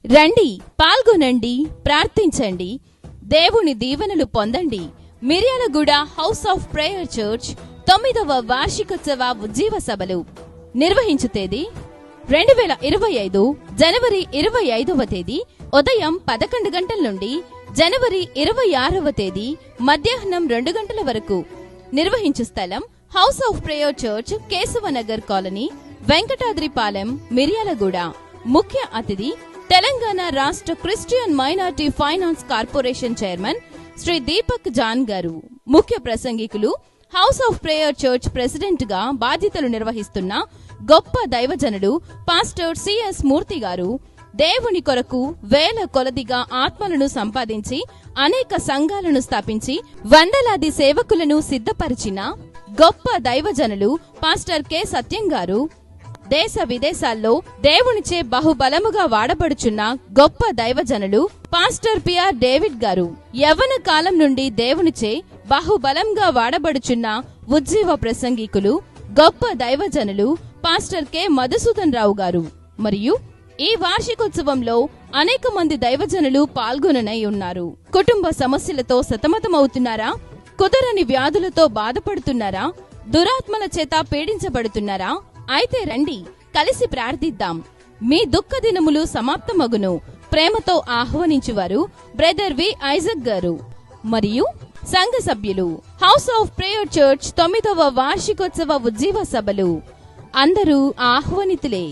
రండి, పాల్గొనండి, ప్రార్థించండి, దేవుని దీవెనలు పొందండి. Miryalaguda house of prayer church 9వ వార్షికోత్సవ ఉజ్జీవ సభలు నిర్వహించు తేదీ 2025 జనవరి 25వ తేదీ ఉదయం 11 గంటల నుండి జనవరి 26వ తేదీ మధ్యాహ్నం 2 గంటల వరకు. నిర్వహించు స్థలం house of prayer church, Keshavanagar colony, Venkatadripalem, Miryalaguda. ముఖ్య అతిథి తెలంగాణ రాష్ట్ర Christian minority finance corporation chairman Shri Deepak John garu. ముఖ్య ప్రసంగికులు house of prayer church president గా బాధ్యతలు నిర్వహిస్తున్న గొప్ప దైవజనుడు పాస్టర్ సిఎస్ మూర్తి గారు. దేవుని కొరకు వేల కొలదిగా ఆత్మలను సంపాదించి అనేక సంఘాలను స్థాపించి వందలాది సేవకులను సిద్ధపరిచిన గొప్ప దైవజనులు పాస్టర్ కె సత్యం గారు. దేశ విదేశాల్లో దేవునిచే బహుబలముగా వాడబడుచున్న గొప్ప దైవజనులు పాస్టర్ పిఆర్ డేవిడ్ గారు. యవ్వన కాలం నుండి దేవునిచే బహుబలంగా వాడబడుచున్న ఉజ్జీవ ప్రసంగికులు గొప్ప దైవజనులు పాస్టర్ కె మధుసూదన్ రావు గారు. మరియు ఈ వార్షికోత్సవంలో అనేక మంది దైవజనులు పాల్గొననై ఉన్నారు. కుటుంబ సమస్యలతో సతమతమవుతున్నారా? కుదరని వ్యాధులతో బాధపడుతున్నారా? దురాత్మల చేత పీడించబడుతున్నారా? అయితే రండి, కలిసి ప్రార్థిద్దాం. మీ దుఃఖ దినములు సమాప్తమగును. ప్రేమతో ఆహ్వానించువారు బ్రదర్ వి ఐజక్ గారు మరియు సంఘ సభ్యులు. హౌస్ ఆఫ్ ప్రేయర్ చర్చ్ 9వ వార్షికోత్సవ ఉజ్జీవ సభలు అందరూ ఆహ్వానితులే.